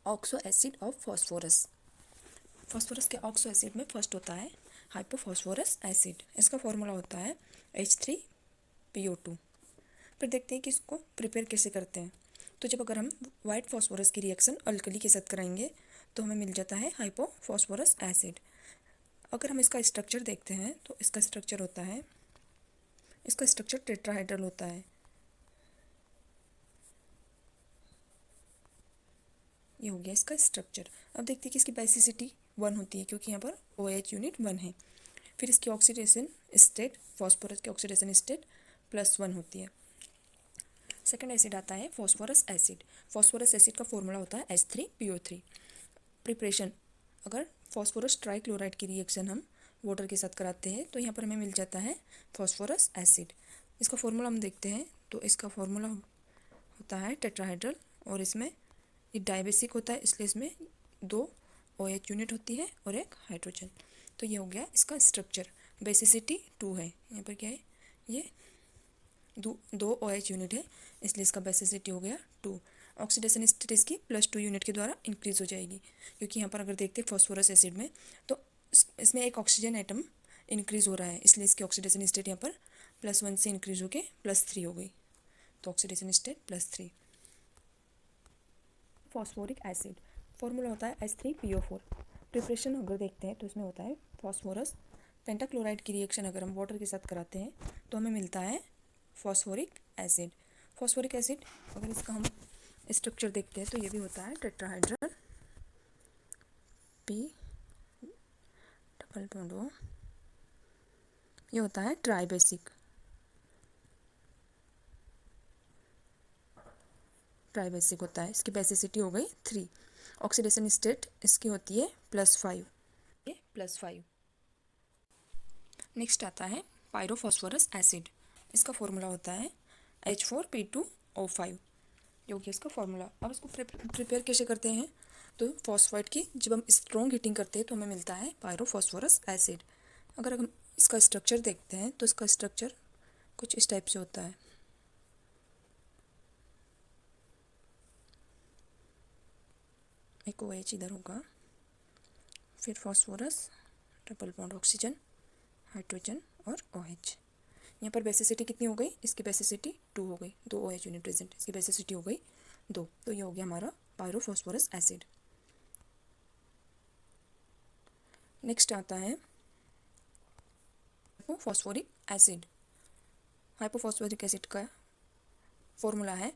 Oxo acid of phosphorus. Phosphorus के oxo acid में first होता है हाइपोफॉस्फोरस एसिड। इसका फॉर्मूला होता है H3PO2। फिर देखते हैं कि इसको प्रिपेयर कैसे करते हैं। तो जब अगर हम वाइट फास्फोरस की रिएक्शन अल्कली के साथ कराएंगे तो हमें मिल जाता है हाइपोफॉस्फोरस एसिड। अगर हम इसका स्ट्रक्चर देखते हैं तो इसका स्ट्रक्चर होता है, इसका स्ट्रक्चर टेट्राहाइड्रल होता है। ये हो गया इसका स्ट्रक्चर। अब देखते हैं कि इसकी बेसिसिटी 1 होती है क्योंकि यहाँ पर OH यूनिट 1 है। फिर इसकी ऑक्सीडेशन स्टेट, फास्फोरस की ऑक्सीडेशन स्टेट +1 होती है। सेकेंड एसिड आता है फास्फोरस एसिड। फास्फोरस एसिड का फॉर्मूला होता है H3PO3। प्रिपरेशन, अगर फास्फोरस ट्राइक्लोराइड की रिएक्शन हम वाटर के साथ कराते हैं तो यहाँ पर हमें मिल जाता है फास्फोरस एसिड। इसका फॉर्मूला हम देखते हैं तो इसका फॉर्मूला होता है टेट्राहाइड्रल और इसमें ये डाइबेसिक होता है, इसलिए इसमें 2 OH यूनिट होती है और एक हाइड्रोजन। तो ये हो गया इसका स्ट्रक्चर। बेसिसिटी 2 है, यहाँ पर क्या है, ये दो OH यूनिट है, इसलिए इसका बेसिसिटी हो गया 2। ऑक्सीडेशन स्टेट इसकी +2 यूनिट के द्वारा इंक्रीज हो जाएगी क्योंकि यहाँ पर अगर देखते हैं फॉस्फोरस एसिड में तो इसमें एक ऑक्सीजन एटम इंक्रीज हो रहा है, इसलिए इसकी ऑक्सीडेशन स्टेट यहाँ पर +1 से इंक्रीज होकर +3 हो गई। तो oxidation state +3। Phosphoric acid, formula होता है H3PO4। प्रिपरेशन अगर देखते हैं तो इसमें होता है फॉस्फोरस पेंटाक्लोराइड की रिएक्शन अगर हम वाटर के साथ कराते हैं तो हमें मिलता है फॉस्फोरिक एसिड। फॉस्फोरिक एसिड अगर इसका हम स्ट्रक्चर देखते हैं तो ये भी होता है tetrahedral P double bond O, ये होता है ट्राइबेसिक होता है। इसकी बेसिसिटी हो गई 3। ऑक्सीडेशन स्टेट इसकी होती है +5, ये +5। नेक्स्ट आता है पायरोफॉस्फोरस एसिड। इसका फॉर्मूला होता है H4P2O5, जो कि इसका फॉर्मूला। अब इसको प्रिपेयर कैसे करते हैं तो फॉस्फाइड की जब हम स्ट्रॉन्ग हीटिंग करते हैं तो हमें मिलता है पायरोफॉस्फोरस एसिड। अगर हम इसका स्ट्रक्चर देखते हैं तो इसका स्ट्रक्चर कुछ इस टाइप से होता है। एक OH इधर होगा, फिर phosphorus double bond oxygen, hydrogen और OH। यहाँ पर बेसिसिटी कितनी हो गई, इसकी बेसिसिटी 2 हो गई, 2 OH यूनिट प्रेजेंट, इसकी बेसिसिटी हो गई 2। तो ये हो गया हमारा पायरोफॉस्फोरस एसिड। नेक्स्ट आता है हाइपोफॉस्फोरिक एसिड। हाइपोफॉस्फोरिक एसिड का फॉर्मूला है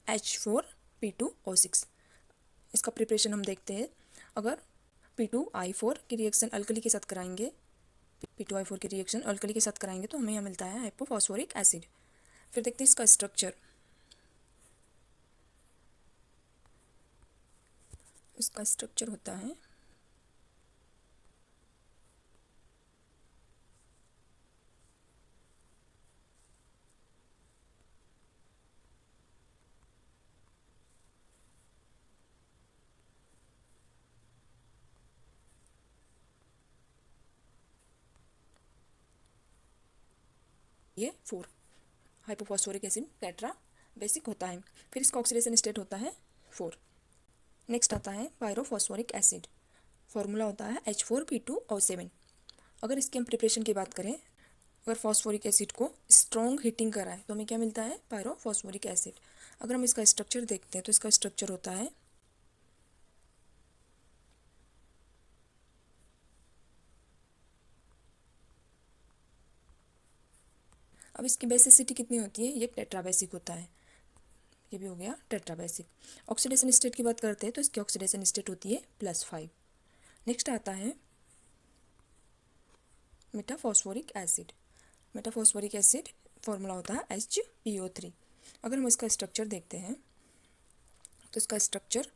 H4P2O6। इसका प्रिपरेशन हम देखते हैं। अगर P2I4 की रिएक्शन अल्कली के साथ कराएंगे, P2I4 की रिएक्शन अल्कली के साथ कराएंगे तो हमें यहाँ मिलता है हाइपोफॉस्फोरिक एसिड। फिर देखते हैं इसका स्ट्रक्चर। इसका स्ट्रक्चर होता है ये 4। हाइपोफॉस्फोरिक एसिड टेट्रा बेसिक होता है, फिर इसका ऑक्सीडेशन स्टेट होता है 4। नेक्स्ट आता है पायरोफॉस्फोरिक एसिड। फॉर्मूला होता है H4P2O7। अगर इसकी हम प्रिपरेशन की बात करें, अगर फॉस्फोरिक एसिड को स्ट्रॉन्ग हीटिंग कराए तो हमें क्या मिलता है पायरोफॉस्फोरिक एसिड। अगर हम इसका स्ट्रक्चर देखते हैं तो इसका स्ट्रक्चर होता है अब इसकी बेसिसिटी कितनी होती है, ये टेट्राबेसिक होता है, ये भी हो गया टेट्राबेसिक। ऑक्सीडेशन स्टेट की बात करते हैं तो इसकी ऑक्सीडेशन स्टेट होती है +5। नेक्स्ट आता है metaphosphoric acid. Metaphosphoric acid formula होता है HPO3। अगर हम इसका स्ट्रक्चर देखते हैं तो इसका स्ट्रक्चर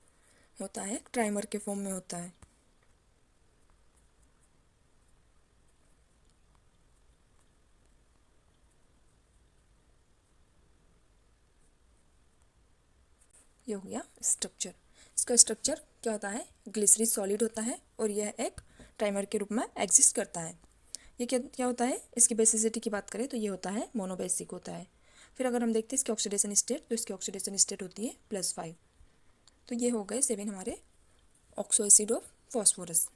होता है ट्राइमर के फॉर्म में होता है। ये हो गया स्ट्रक्चर। इसका स्ट्रक्चर क्या होता है, ग्लिसरीन सॉलिड होता है और यह एक ट्राइमर के रूप में एग्जिस्ट करता है। ये क्या क्या होता है, इसकी बेसिसिटी की बात करें तो ये होता है मोनोबेसिक होता है। फिर अगर हम देखते हैं इसकी ऑक्सीडेशन स्टेट तो इसकी ऑक्सीडेशन स्टेट होती है +5। तो ये हो गए 7 हमारे ऑक्सो एसिड ऑफ फॉस्फोरस।